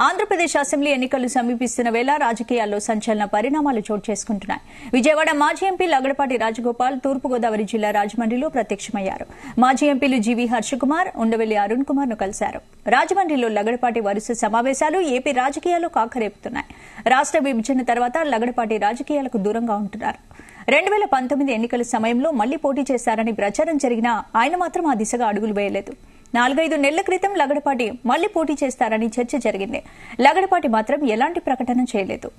Andhra Pradesh assembly ఎన్నికలు సమీపిస్తున్న వేళ రాజకీయాల్లో సంచలన పరిణామాలు చోటు చేసుకుంటున్నాయి. విజయవాడ మాజీ ఎంపీ లగడపాటి రాజగోపాల్ తూర్పుగోదావరి జిల్లా రాజమండ్రిలో ప్రత్యక్షమయ్యారు. మాజీ ఎంపీలు జీవీ హర్షకుమార్, ఉండవెల్లి అరుణ్ కుమార్ ను కలిశారు. రాజమండ్రిలో లగడపాటి వరుస సమావేశాలు ఏపీ రాజకీయాల్లో కాకరేపుతున్నాయి. రాష్ట్ర విభజన తర్వాత లగడపాటి రాజకీయాలకు దూరంగా ఉంటున్నారు. 2019 ఎన్నికల సమయంలో మళ్లీ పోటీ చేశారని ప్రచారం జరిగినా ఆయన మాత్రం ఆ దిశగా అడుగులు వేయలేదు. 4-5 నెలల క్రితం లగడపాటి మళ్లీ పోటీ చేస్తారని చర్చ జరిగింది. లగడపాటి మాత్రం ఎలాంటి ప్రకటన చేయలేదు.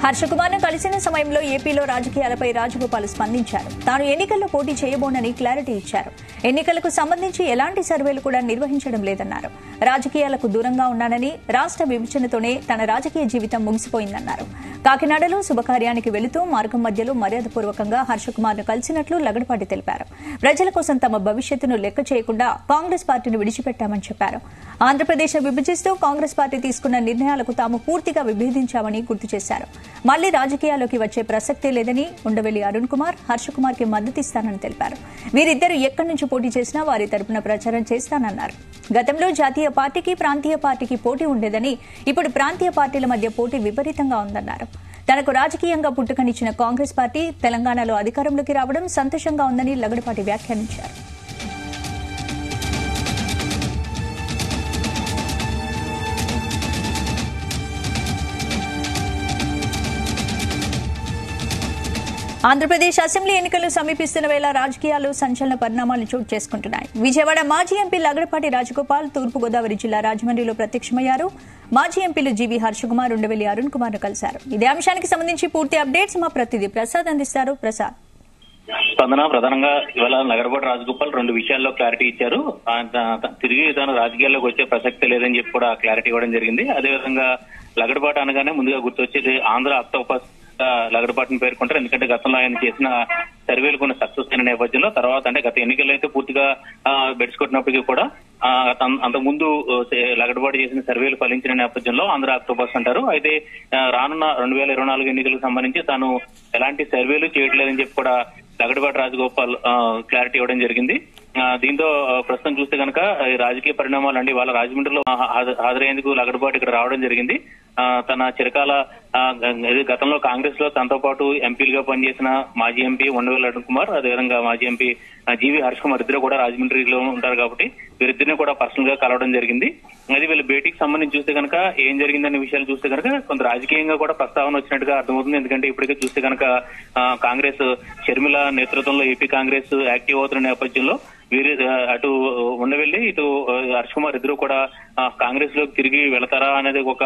హర్షకుమార్ ను కలిసిన సమయంలో ఏపీలో రాజకీయాలపై రాజగోపాల్ స్పందించారు. తాను ఎన్నికల్లో పోటీ చేయబోనని క్లారిటీ ఇచ్చారు. ఎన్నికలకు సంబంధించి ఎలాంటి సర్వేలు కూడా నిర్వహించడం లేదన్నారు. రాజకీయాలకు దూరంగా ఉన్నానని, రాష్ట్ర విభజనతోనే తన రాజకీయ జీవితం ముగిసిపోయిందన్నారు. కాకినాడలో శుభకార్యానికి వెళుతూ మార్గం మధ్యలో మర్యాదపూర్వకంగా హర్షకుమార్ ను కలిసినట్లు లగడపాటి తెలిపారు. ప్రజల కోసం తమ భవిష్యత్తును లెక్క చేయకుండా కాంగ్రెస్ పార్టీని విడిచిపెట్టామని చెప్పారు. ఆంధ్రప్రదేశ్ విభజిస్తూ కాంగ్రెస్ పార్టీ తీసుకున్న నిర్ణయాలకు తాము పూర్తిగా విభేదించామని గుర్తు చేశారు. మళ్లీ రాజకీయాల్లోకి వచ్చే ప్రసక్తే లేదని, ఉండవెల్లి అరుణ్ కుమార్ హర్షకుమార్ కి మద్దతిస్తానని తెలిపారు. వీరిద్దరూ ఎక్కడి నుంచి పోటీ చేసినా వారి తరపున ప్రచారం చేస్తానన్నారు. గతంలో జాతీయ పార్టీకి, ప్రాంతీయ పార్టీకి పోటీ ఉండేదని, ఇప్పుడు ప్రాంతీయ పార్టీల మధ్య పోటీ విపరీతంగా ఉందన్నారు. తనకు రాజకీయంగా పుట్టుకనిచ్చిన కాంగ్రెస్ పార్టీ తెలంగాణలో అధికారంలోకి రావడం సంతోషంగా ఉందని లగడపాటి వ్యాఖ్యానించారు. ఆంధ్రప్రదేశ్ అసెంబ్లీ ఎన్నికలు సమీపిస్తున్న వేళ రాజకీయాల్లో సంచలన పరిణామాలు చోటు చేసుకుంటున్నాయి. విజయవాడ మాజీ ఎంపీ లగడపాటి రాజగోపాల్ తూర్పుగోదావరి జిల్లా రాజమండ్రిలో ప్రత్యక్షమయ్యారు. మాజీ ఎంపీలు జీవీ హర్షకుమార్, ఉండవెల్లి అరుణ్ కుమార్ ను కలిశారు. ఇదే అంశానికి సంబంధించి పూర్తి అప్డేట్స్ మా ప్రతినిధి ప్రసాద్ అందిస్తారు. ప్రసాద్. స్పందన ప్రధానంగా ఇవాళ లగడపాటి రాజగోపాల్ 2 విషయాల్లో క్లారిటీ ఇచ్చారు. తిరిగి తాను రాజకీయాల్లోకి వచ్చే ప్రసక్తి లేదని చెప్పి కూడా క్లారిటీ ఇవ్వడం జరిగింది. అదేవిధంగా లగడపాటి అనగానే ముందుగా గుర్తొచ్చేది ఆంధ్ర ఆక్టోపస్ లగడపాటిని పేర్కొంటారు. ఎందుకంటే గతంలో ఆయన చేసిన సర్వేలు కొన్ని సక్సెస్ అయిన నేపథ్యంలో తర్వాత అంటే గత ఎన్నికల్లో అయితే పూర్తిగా బెడ్స్ కొట్టినప్పటికీ కూడా అంతకుముందు లగడపాటి చేసిన సర్వేలు ఫలించిన నేపథ్యంలో ఆంధ్ర ఆక్టోపస్ అంటారు. అయితే రానున్న 2024 ఎన్నికలకు సంబంధించి తాను ఎలాంటి సర్వేలు చేయట్లేదని చెప్పి కూడా లగడపాటి రాజగోపాల్ క్లారిటీ ఇవ్వడం జరిగింది. దీంతో ప్రస్తుతం చూస్తే కనుక రాజకీయ పరిణామాలు అండి వాళ్ళ రాజమండ్రిలో హాజరయ్యేందుకు లగడపాటి ఇక్కడ రావడం జరిగింది. తన చిరకాల గతంలో కాంగ్రెస్ లో తనతో పాటు ఎంపీలుగా పనిచేసిన మాజీ ఎంపీ ఉండవెల్లి అరుణ్ కుమార్, అదేవిధంగా మాజీ ఎంపీ జీవీ హర్షకుమార్ ఇద్దరు కూడా రాజమండ్రిలో ఉంటారు కాబట్టి వీరిద్దరిని కూడా పర్సనల్ గా కలవడం జరిగింది. అది వీళ్ళ భేటీకి సంబంధించి చూస్తే కనుక ఏం జరిగిందనే విషయాలు చూస్తే కనుక కొంత రాజకీయంగా కూడా ప్రస్తావన వచ్చినట్టుగా అర్థమవుతుంది. ఎందుకంటే ఇప్పటికే చూస్తే కనుక కాంగ్రెస్ షర్మిల నేతృత్వంలో ఏపీ కాంగ్రెస్ యాక్టివ్ అవుతున్న నేపథ్యంలో వీరు అటు ఉండవెల్లి ఇటు హర్షకుమార్ ఇద్దరు కూడా కాంగ్రెస్ లోకి తిరిగి వెళతారా అనేది ఒక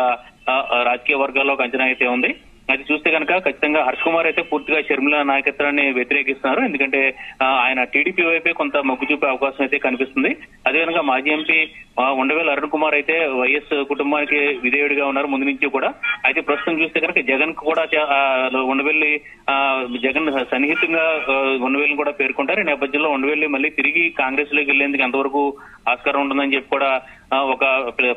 రాజకీయ వర్గాల్లో ఒక అంచనా అయితే ఉంది. అది చూస్తే కనుక ఖచ్చితంగా హర్షకుమార్ అయితే పూర్తిగా షర్మిల నాయకత్వాన్ని వ్యతిరేకిస్తున్నారు. ఎందుకంటే ఆయన టీడీపీ వైపే కొంత మొగ్గు చూపే అవకాశం అయితే కనిపిస్తుంది. అదేవిధంగా మాజీ ఎంపీ ఉండవెల్లి అరుణ్ కుమార్ అయితే వైఎస్ కుటుంబానికి విధేయుడిగా ఉన్నారు ముందు నుంచి కూడా. అయితే ప్రస్తుతం చూస్తే కనుక జగన్ కూడా ఉండవెల్లి జగన్ సన్నిహితంగా ఉండవెల్లిని కూడా పేర్కొంటారు. ఈ నేపథ్యంలో ఉండవెల్లి మళ్ళీ తిరిగి కాంగ్రెస్ లోకి వెళ్లేందుకు ఎంతవరకు ఆస్కారం ఉంటుందని చెప్పి కూడా ఒక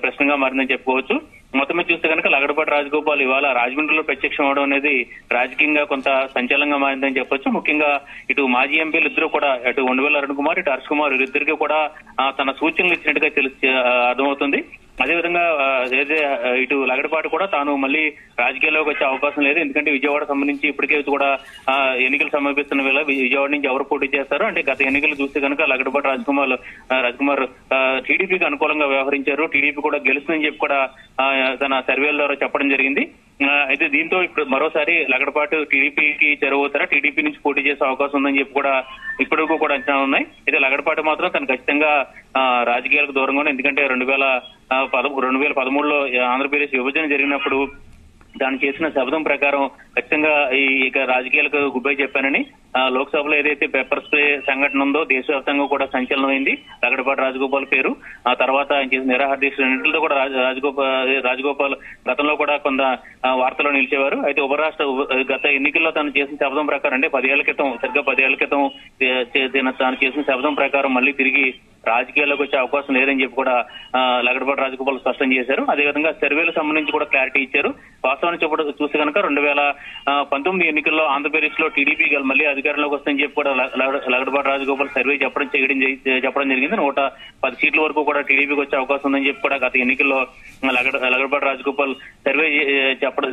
ప్రశ్నగా మారిందని చెప్పుకోవచ్చు. మొత్తం మీద చూస్తే కనుక లగడపాటి రాజగోపాల్ ఇవాళ రాజమండ్రిలో ప్రత్యక్షం అవడం అనేది రాజకీయంగా కొంత సంచలనంగా మారిందని చెప్పొచ్చు. ముఖ్యంగా ఇటు మాజీ ఎంపీలు ఇద్దరు కూడా అటు ఉండవెల్లి అరుణ్ కుమార్ ఇటు హర్ష్ కుమార్ వీరిద్దరికీ కూడా తన సూచనలు ఇచ్చినట్టుగా అర్థమవుతుంది. అదేవిధంగా ఇటు లగడపాటి కూడా తాను మళ్ళీ రాజకీయాల్లోకి వచ్చే అవకాశం లేదు. ఎందుకంటే విజయవాడ సంబంధించి ఇప్పటికే కూడా ఎన్నికలు సమీపిస్తున్న వేళ విజయవాడ నుంచి ఎవరు పోటీ చేస్తారు అంటే గత ఎన్నికలు చూస్తే కనుక లగడపాటి రాజకుమార్ టీడీపీకి అనుకూలంగా వ్యవహరించారు. టీడీపీ కూడా గెలుస్తుందని చెప్పి కూడా తన సర్వేల ద్వారా చెప్పడం జరిగింది. అయితే దీంతో ఇప్పుడు మరోసారి లగడపాటి టీడీపీకి చేరవుతారా, టీడీపీ నుంచి పోటీ చేసే అవకాశం ఉందని చెప్పి కూడా ఇప్పటికూ కూడా అంచనాలు ఉన్నాయి. అయితే లగడపాటి మాత్రం తను ఖచ్చితంగా రాజకీయాలకు దూరంగా ఎందుకంటే 2013లో ఆంధ్రప్రదేశ్ విభజన జరిగినప్పుడు తాను చేసిన శపథం ప్రకారం ఖచ్చితంగా ఇక రాజకీయాలకు గుడ్ చెప్పానని లోక్సభలో ఏదైతే పేపర్ స్ప్రే సంఘటన ఉందో దేశవ్యాప్తంగా కూడా సంచలనమైంది లగడపాటి రాజగోపాల్ పేరు. ఆ తర్వాత ఆయన చేసిన నిరాహార దీక్షలన్నింటిలో కూడా రాజగోపాల్ గతంలో కూడా కొంత వార్తల్లో నిలిచేవారు. అయితే గత ఎన్నికల్లో తను చేసిన శపథం ప్రకారం అంటే 10 ఏళ్ల క్రితం తాను చేసిన శపథం ప్రకారం మళ్ళీ తిరిగి రాజకీయాల్లోకి వచ్చే అవకాశం లేదని చెప్పి కూడా లగడపాటి రాజగోపాల్ స్పష్టం చేశారు. అదేవిధంగా సర్వేలకు సంబంధించి కూడా క్లారిటీ ఇచ్చారు. వాస్తవాన్ని చూస్తే కనుక 2019 ఎన్నికల్లో ఆంధ్రప్రదేశ్ లో టీడీపీ మళ్ళీ అధికారంలోకి వస్తుందని చెప్పి కూడా లగడపాటి రాజగోపాల్ సర్వే చెప్పడం జరిగింది. 110 సీట్ల వరకు కూడా టీడీపీకి వచ్చే అవకాశం ఉందని చెప్పి కూడా గత ఎన్నికల్లో లగడపాటి రాజగోపాల్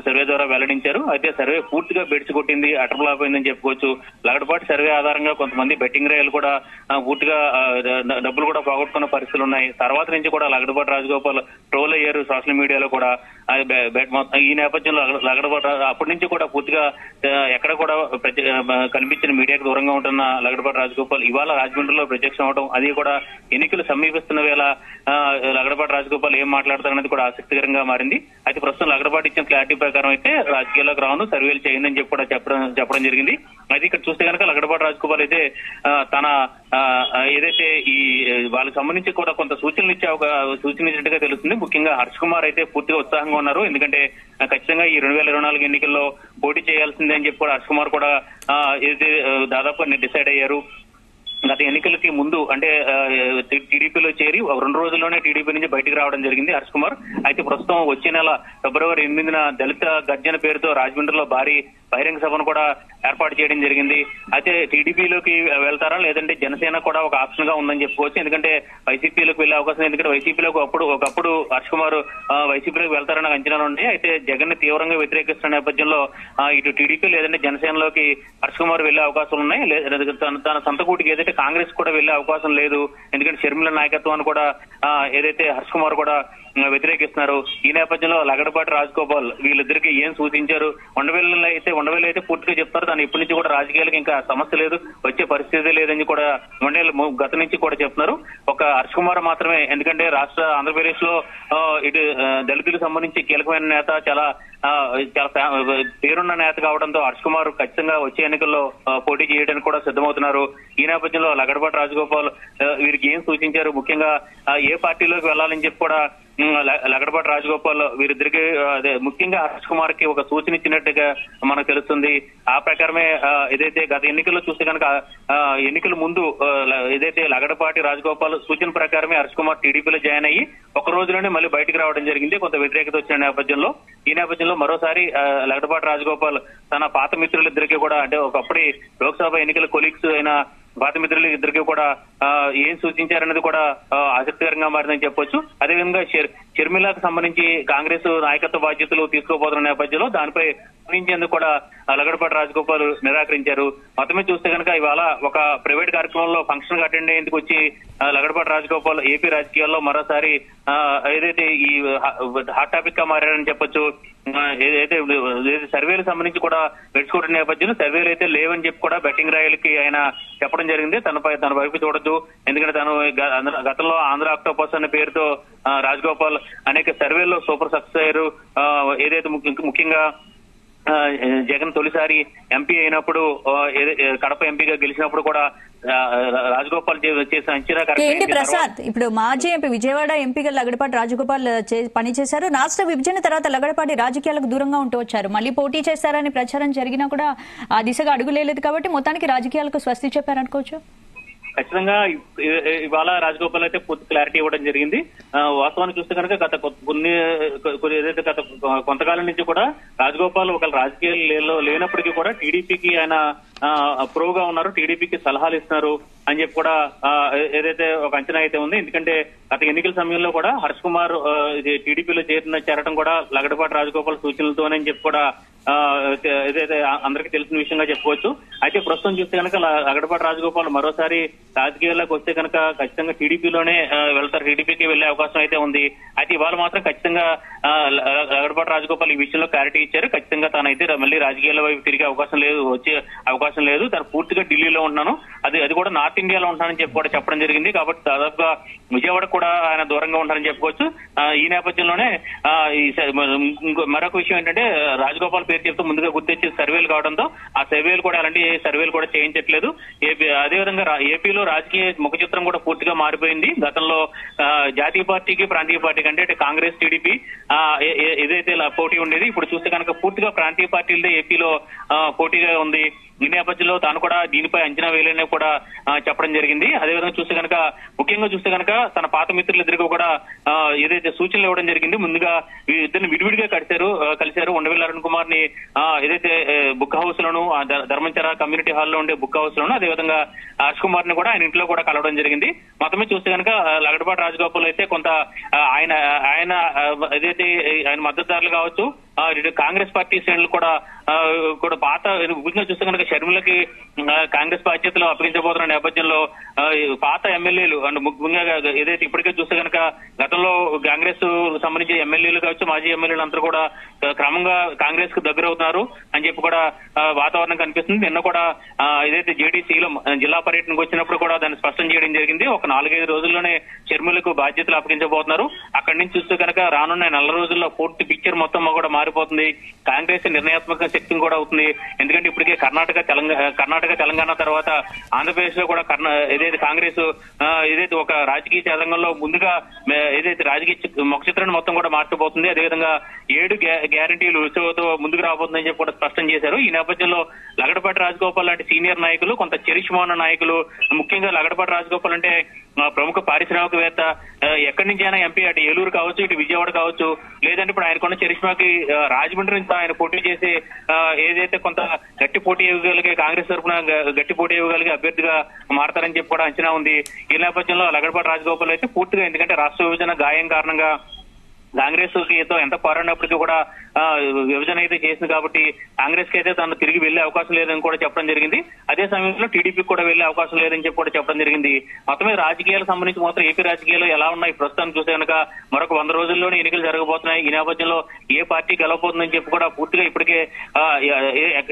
సర్వే ద్వారా వెల్లడించారు. అయితే సర్వే పూర్తిగా బెడిచి కొట్టింది, అటర్ఫ్లాప్ అయిందని చెప్పుకోవచ్చు. లగడపాటి సర్వే ఆధారంగా కొంతమంది బెట్టింగ్ రేయలు కూడా పూర్తిగా డబ్బులు కూడా పోగొట్టుకున్న పరిస్థితులు ఉన్నాయి. తర్వాత నుంచి కూడా లగడపాటి రాజగోపాల్ ట్రోల్ అయ్యారు సోషల్ మీడియాలో కూడా. ఈ నేపథ్యంలో లగడపాటి అప్పటి నుంచి కూడా పూర్తిగా ఎక్కడ కూడా కనిపించిన మీడియాకు దూరంగా ఉంటున్న లగడపాటి రాజగోపాల్ ఇవాళ రాజమండ్రిలో ప్రత్యక్షం అవడం, అది కూడా ఎన్నికలు సమీపిస్తున్న వేళ లగడపాటి రాజగోపాల్ ఏం మాట్లాడతారనేది కూడా ఆసక్తికరంగా మారింది. అయితే ప్రస్తుతం లగడపాటి ఇచ్చిన క్లారిటీ ప్రకారం అయితే రాజకీయాల్లోకి రాను, సర్వేలు చేయండి చెప్పి కూడా చెప్పడం జరిగింది. అయితే ఇక్కడ చూస్తే కనుక లగడపాటి రాజగోపాల్ అయితే తన ఏదైతే ఈ వాళ్ళకి సంబంధించి కూడా కొంత సూచనలిచ్చినట్టుగా తెలుస్తుంది. ముఖ్యంగా హర్ష్ కుమార్ అయితే పూర్తిగా ఉత్సాహంగా ఉన్నారు. ఎందుకంటే ఖచ్చితంగా ఈ 2024 ఎన్నికల్లో పోటీ చేయాల్సిందే అని చెప్పి కూడా హర్ష్ కుమార్ కూడా ఏదైతే దాదాపు డిసైడ్ అయ్యారు. గత ఎన్నికలకి ముందు అంటే టీడీపీలో చేరి 2 రోజుల్లోనే టీడీపీ నుంచి బయటకు రావడం జరిగింది హర్ష్ కుమార్. అయితే ప్రస్తుతం వచ్చే నెల ఫిబ్రవరి 8న దళిత గర్జన పేరుతో రాజమండ్రిలో భారీ బహిరంగ సభను కూడా ఏర్పాటు చేయడం జరిగింది. అయితే టీడీపీలోకి వెళ్తారా లేదంటే జనసేన కూడా ఒక ఆప్షన్ గా ఉందని చెప్పుకోవచ్చు. ఎందుకంటే వైసీపీలోకి వెళ్లే అవకాశం, ఎందుకంటే వైసీపీలోకి ఒకప్పుడు హర్ష్ కుమార్ వైసీపీలోకి వెళ్తారన్న అంచనాలు ఉన్నాయి. అయితే జగన్ ని తీవ్రంగా వ్యతిరేకిస్తున్న నేపథ్యంలో ఇటు టీడీపీ లేదంటే జనసేనలోకి హర్ష్ కుమార్ వెళ్లే అవకాశాలు ఉన్నాయి. తన సొంత కూటికి ఏదైతే కాంగ్రెస్ కూడా వెళ్లే అవకాశం లేదు. ఎందుకంటే షర్మిల నాయకత్వాన్ని కూడా ఏదైతే హర్ష్ కుమార్ కూడా వ్యతిరేకిస్తున్నారు. ఈ నేపథ్యంలో లగడపాటి రాజగోపాల్ వీళ్ళిద్దరికి ఏం సూచించారు? ఉండవేలు అయితే పూర్తిగా చెప్తారు. దాని ఇప్పటి నుంచి కూడా రాజకీయాలకు ఇంకా సమస్య లేదు, వచ్చే పరిస్థితి లేదని కూడా గత నుంచి కూడా చెప్తున్నారు. ఒక హర్ష్ కుమార్ మాత్రమే, ఎందుకంటే ఆంధ్రప్రదేశ్ లో ఇటు దళితులకు సంబంధించి కీలకమైన నేత, చాలా పేరున్న నేత కావడంతో హర్ష్ కుమార్ ఖచ్చితంగా వచ్చే ఎన్నికల్లో పోటీ చేయడానికి కూడా సిద్ధమవుతున్నారు. ఈ నేపథ్యంలో లగడపాటి రాజగోపాల్ వీరికి ఏం సూచించారు, ముఖ్యంగా ఏ పార్టీలోకి వెళ్లాలని చెప్పి కూడా లగడపాటి రాజగోపాల్ వీరిద్దరికి ముఖ్యంగా హర్ష్ కుమార్ కి ఒక సూచన ఇచ్చినట్టుగా మనకు తెలుస్తుంది. ఆ ప్రకారమే ఏదైతే గత ఎన్నికల్లో చూస్తే కనుక ఎన్నికల ముందు ఏదైతే లగడపాటి రాజగోపాల్ సూచన ప్రకారమే హర్ష్ కుమార్ టీడీపీలో జాయిన్ అయ్యి ఒక రోజులోనే మళ్ళీ బయటకు రావడం జరిగింది. కొంత వ్యతిరేకత వచ్చిన నేపథ్యంలో ఈ నేపథ్యంలో మరోసారి లగడపాటి రాజగోపాల్ తన పాత మిత్రులిద్దరికీ కూడా, అంటే ఒకప్పటి లోక్సభ ఎన్నికల కొలీగ్స్ అయిన పాత మిత్రులు ఇద్దరికి కూడా ఏం సూచించారన్నది కూడా ఆసక్తికరంగా మారిందని చెప్పొచ్చు. అదేవిధంగా షర్మిలకు సంబంధించి కాంగ్రెస్ నాయకత్వ బాధ్యతలు తీసుకోబోతున్న నేపథ్యంలో దానిపై స్పందించేందుకు కూడా లగడపాటి రాజగోపాల్ నిరాకరించారు. మొత్తమే చూస్తే కనుక ఇవాళ ఒక ప్రైవేట్ కార్యక్రమంలో ఫంక్షన్ అటెండ్ అయ్యేందుకు వచ్చి లగడపాటి రాజగోపాల్ ఏపీ రాజకీయాల్లో మరోసారి ఏదైతే ఈ హాట్ టాపిక్ గా మారారని చెప్పొచ్చు. ఏదైతే సర్వేలకు సంబంధించి కూడా వెచ్చుకుంటున్న నేపథ్యంలో సర్వేలు అయితే లేవని చెప్పి కూడా బెట్టింగ్ రాయలకి ఆయన చెప్పడం జరిగింది. తన వైపు చూడొద్దు, ఎందుకంటే తను గతంలో ఆంధ్ర ఆక్టోపస్ అనే పేరుతో రాజగోపాల్ అనేక సర్వేల్లో సూపర్ సక్సెస్ అయ్యారు. ఏదైతే ముఖ్యంగా జగన్ తొలిసారి ఎంపీ అయినప్పుడు, కడప ఎంపీగా గెలిచినప్పుడు కూడా రాజగోపాల్ చేసిన అంచనా ఏంటి ప్రసాద్, ఇప్పుడు మాజీ ఎంపీ విజయవాడ ఎంపీగా లగడపాటి రాజగోపాల్ పనిచేశారు. రాష్ట్ర విభజన తర్వాత లగడపాటి రాజకీయాలకు దూరంగా ఉంటూ వచ్చారు. మళ్ళీ పోటీ చేస్తారని ప్రచారం జరిగినా కూడా ఆ దిశగా అడుగులేదు కాబట్టి మొత్తానికి రాజకీయాలకు స్వస్తి చెప్పారనుకోవచ్చు. ఖచ్చితంగా ఇవాళ రాజగోపాల్ అయితే పూర్తి క్లారిటీ ఇవ్వడం జరిగింది. వాస్తవాన్ని చూస్తే కనుక గత కొంతకాలం నుంచి కూడా రాజగోపాల్ ఒక రాజకీయాల్లో లేనప్పటికీ కూడా టీడీపీకి ఆయన ప్రోగా ఉన్నారు, టీడీపీకి సలహాలు ఇస్తున్నారు అని చెప్పి కూడా ఏదైతే ఒక అంచనా అయితే ఉంది. ఎందుకంటే గత ఎన్నికల సమయంలో కూడా హర్ష్ కుమార్ టీడీపీలో చేరడం కూడా లగడపాటి రాజగోపాల్ సూచనలతోనే చెప్పి కూడా ఏదైతే అందరికీ తెలిసిన విషయంగా చెప్పుకోవచ్చు. అయితే ప్రస్తుతం చూస్తే కనుక లగడపాటి రాజగోపాల్ మరోసారి రాజకీయాల్లోకి వస్తే కనుక ఖచ్చితంగా టీడీపీలోనే వెళ్తారు, టీడీపీకి వెళ్లే అవకాశం అయితే ఉంది. అయితే ఇవాళ మాత్రం ఖచ్చితంగా లగడపాటి రాజగోపాల్ ఈ విషయంలో క్లారిటీ ఇచ్చారు. ఖచ్చితంగా తానైతే మళ్ళీ రాజకీయాల వైపు తిరిగే వచ్చే అవకాశం లేదు, తను పూర్తిగా ఢిల్లీలో ఉంటున్నాను, అది కూడా నార్త్ ఇండియాలో ఉంటానని చెప్పి కూడా చెప్పడం జరిగింది. కాబట్టి దాదాపుగా విజయవాడ కూడా ఆయన దూరంగా ఉంటారని చెప్పుకోవచ్చు. ఈ నేపథ్యంలోనే మరొక విషయం ఏంటంటే రాజగోపాల్ పేరు చెప్తూ ముందుగా గుర్తించే సర్వేలు కావడంతో ఆ సర్వేలు కూడా అలాంటి సర్వేలు కూడా చేయించట్లేదు. అదేవిధంగా ఏపీలో రాజకీయ ముఖ చిత్రం కూడా పూర్తిగా మారిపోయింది. గతంలో జాతీయ పార్టీకి ప్రాంతీయ పార్టీకి అంటే కాంగ్రెస్ టీడీపీ ఏదైతే పోటీ ఉండేది, ఇప్పుడు చూస్తే కనుక పూర్తిగా ప్రాంతీయ పార్టీలదే ఏపీలో పోటీగా ఉంది. ఈ నేపథ్యంలో తాను కూడా దీనిపై అంచనా వేయాలని కూడా చెప్పడం జరిగింది. అదేవిధంగా చూస్తే కనుక ముఖ్యంగా చూస్తే కనుక తన పాత మిత్రులిద్దరికీ కూడా ఏదైతే సూచనలు ఇవ్వడం జరిగింది. ముందుగా ఇద్దరిని విడివిడిగా కలిశారు. ఉండవెల్లి అరుణ్ కుమార్ ని ఏదైతే బుక్ హౌస్ లోను, ధర్మంచర కమ్యూనిటీ హాల్లో ఉండే బుక్ హౌస్ లోను, అదేవిధంగా హర్ష్ కుమార్ ని కూడా ఆయన ఇంట్లో కూడా కలవడం జరిగింది. మొత్తమే చూస్తే కనుక లగడపాటి రాజగోపాల్ అయితే కొంత ఆయన ఏదైతే ఆయన మద్దతుదారులు కావచ్చు, కాంగ్రెస్ పార్టీ శ్రేణులు కూడా పాత ముఖ్యంగా చూస్తే కనుక షర్మిలకి కాంగ్రెస్ బాధ్యతలు అప్పగించబోతున్న నేపథ్యంలో పాత ఎమ్మెల్యేలు అండ్ ముఖ్యంగా ఏదైతే ఇప్పటికే చూస్తే కనుక గతంలో కాంగ్రెస్ సంబంధించిన ఎమ్మెల్యేలు కావచ్చు, మాజీ ఎమ్మెల్యేలు అందరూ కూడా క్రమంగా కాంగ్రెస్ కు దగ్గరవుతున్నారు అని చెప్పి కూడా వాతావరణం కనిపిస్తుంది. నిన్న కూడా ఏదైతే జేడీసీలో జిల్లా పర్యటనకు వచ్చినప్పుడు కూడా దాన్ని స్పష్టం చేయడం జరిగింది. ఒక 4-5 రోజుల్లోనే షర్మిలకు బాధ్యతలు అప్పగించబోతున్నారు. అక్కడి నుంచి చూస్తే కనుక రానున్న 4 రోజుల్లో పూర్తి పిక్చర్ మొత్తం కూడా మారిపోతుంది. కాంగ్రెస్ నిర్ణయాత్మక శక్తి కూడా అవుతుంది. ఎందుకంటే ఇప్పటికే కర్ణాటక తెలంగాణ తర్వాత ఆంధ్రప్రదేశ్ లో కూడా ఏదైతే కాంగ్రెస్ ఏదైతే ఒక రాజకీయ చదరంగంలో ముందుగా ఏదైతే రాజకీయ ముఖ చిత్రాన్ని మొత్తం కూడా మార్చబోతుంది. అదేవిధంగా 7 గ్యారంటీలు ఉత్సవంతో ముందుకు రాబోతుందని చెప్పి కూడా స్పష్టం చేశారు. ఈ నేపథ్యంలో లగడపాటి రాజగోపాల్ లాంటి సీనియర్ నాయకులు, కొంత చరిష్మా ఉన్న నాయకులు, ముఖ్యంగా లగడపాటి రాజగోపాల్ అంటే ప్రముఖ పారిశ్రామికవేత్త, ఎక్కడి నుంచి అయినా ఎంపీ అటు ఏలూరు కావచ్చు, ఇటు విజయవాడ కావచ్చు, లేదంటే ఇప్పుడు ఆయనకున్న చరిష్మాకి రాజమండ్రి నుంచి ఆయన పోటీ చేసి ఏదైతే కొంత గట్టి పోటీ ఇవ్వగలిగే కాంగ్రెస్ తరఫున గట్టి పోటీ ఇవ్వగలిగే అభ్యర్థిగా మారతారని చెప్పి కూడా అంచనా ఉంది. ఈ నేపథ్యంలో లగడపాటి రాజగోపాల్ అయితే పూర్తిగా, ఎందుకంటే రాష్ట్ర విభజన గాయం కారణంగా కాంగ్రెస్ ఎంత పోరాడినప్పటికీ కూడా విభజన అయితే చేసింది కాబట్టి కాంగ్రెస్ కి అయితే తను తిరిగి వెళ్లే అవకాశం లేదని కూడా చెప్పడం జరిగింది. అదే సమయంలో టీడీపీకి కూడా వెళ్లే అవకాశం లేదని చెప్పి కూడా చెప్పడం జరిగింది. మొత్తం మీద రాజకీయాలకు సంబంధించి మాత్రం ఏపీ రాజకీయాలు ఎలా ఉన్నాయి ప్రస్తుతం చూస్తే కనుక మరొక 100 రోజుల్లోనే ఎన్నికలు జరగబోతున్నాయి. ఈ నేపథ్యంలో ఏ పార్టీ గెలవబోతుందని చెప్పి కూడా పూర్తిగా ఇప్పటికే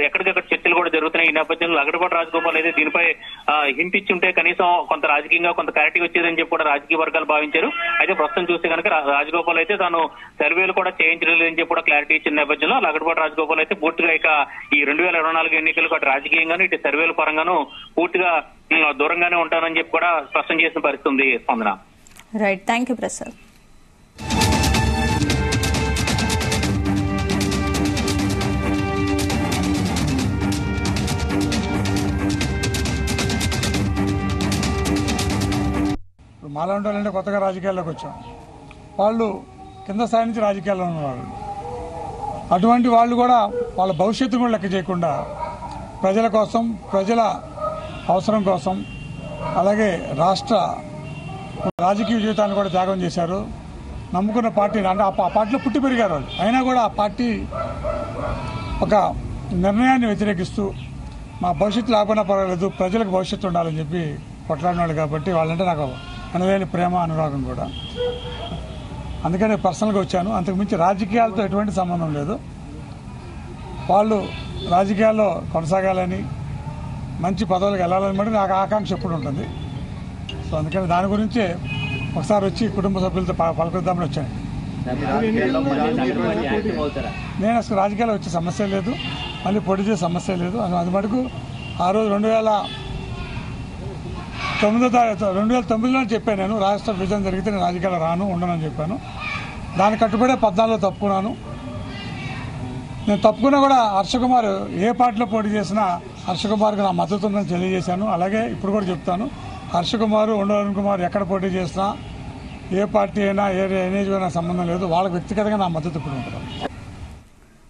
ఎక్కడికక్కడ చర్చలు కూడా జరుగుతున్నాయి. ఈ నేపథ్యంలో లగడపాటి రాజగోపాల్ అయితే దీనిపై హింట్ ఇచ్చి ఉంటే కనీసం కొంత రాజకీయంగా కొంత క్లారిటీ వచ్చేదని చెప్పి కూడా రాజకీయ వర్గాలు భావించారు. అయితే ప్రస్తుతం చూస్తే కనుక రాజగోపాల్ అయితే తాను సర్వేలు కూడా చేయించడం లేదని చెప్పి కూడా క్లారిటీ ఇచ్చిన నేపథ్యంలో లగడపాటి రాజగోపాల్ అయితే పూర్తిగా ఇక ఈ 2024 ఎన్నికలకు అటు రాజకీయంగాను ఇటు సర్వేల పరంగాను పూర్తిగా దూరంగానే ఉంటానని చెప్పి కూడా స్పష్టం చేసిన పరిస్థితి ఉంది. స్పందన. Right, thank you Prasad. మాలాంటి వాళ్ళంటే కొత్తగా రాజకీయాల్లోకి వచ్చాం. వాళ్ళు కింద స్థాయి నుంచి రాజకీయాల్లో ఉన్నవాళ్ళు. అటువంటి వాళ్ళు కూడా వాళ్ళ భవిష్యత్తు కూడా లెక్క చేయకుండా ప్రజల కోసం, ప్రజల అవసరం కోసం, అలాగే రాష్ట్ర రాజకీయ జీవితాన్ని కూడా త్యాగం చేశారు. నమ్ముకున్న పార్టీని, అంటే ఆ పార్టీలో పుట్టి పెరిగారు వాళ్ళు. అయినా కూడా ఆ పార్టీ ఒక నిర్ణయాన్ని వ్యతిరేకిస్తూ మా భవిష్యత్తు లేకపోయినా పర్వాలేదు, ప్రజలకు భవిష్యత్తు ఉండాలని చెప్పి కొట్లాడినాడు. కాబట్టి వాళ్ళంటే నాకు అనలేని ప్రేమ, అనురాగం కూడా. అందుకనే పర్సనల్గా వచ్చాను. అంతకుమించి రాజకీయాలతో ఎటువంటి సంబంధం లేదు. వాళ్ళు రాజకీయాల్లో కొనసాగాలని, మంచి పదవులకు వెళ్ళాలని బట్టి నాకు ఆకాంక్ష ఎప్పుడు ఉంటుంది. సో అందుకని దాని గురించే ఒకసారి వచ్చి కుటుంబ సభ్యులతో పలకరిద్దామని వచ్చాను. నేను అసలు రాజకీయాల్లో వచ్చే సమస్య లేదు, మళ్ళీ పోటీ చేసే సమస్య లేదు. అది మటుకు ఆ రోజు 2009లో చెప్పాను. నేను రాష్ట్ర విభజన జరిగితే నేను రాజకీయాలు రాను, ఉండనని చెప్పాను. దాని కట్టుబడే 14లో తప్పుకున్నాను. నేను తప్పుకున్నా కూడా హర్షకుమార్ ఏ పార్టీలో పోటీ చేసినా హర్షకుమార్కి నా మద్దతు ఉందని తెలియజేశాను. అలాగే ఇప్పుడు కూడా చెప్తాను, హర్షకుమార్, ఉండవరుణ్ కుమార్ ఎక్కడ పోటీ చేసినా, ఏ పార్టీ అయినా, ఏ నియోజకవర్గం సంబంధం లేదు, వాళ్ళకి వ్యక్తిగతంగా నా మద్దతు ఇప్పుడు ఉంటుంది.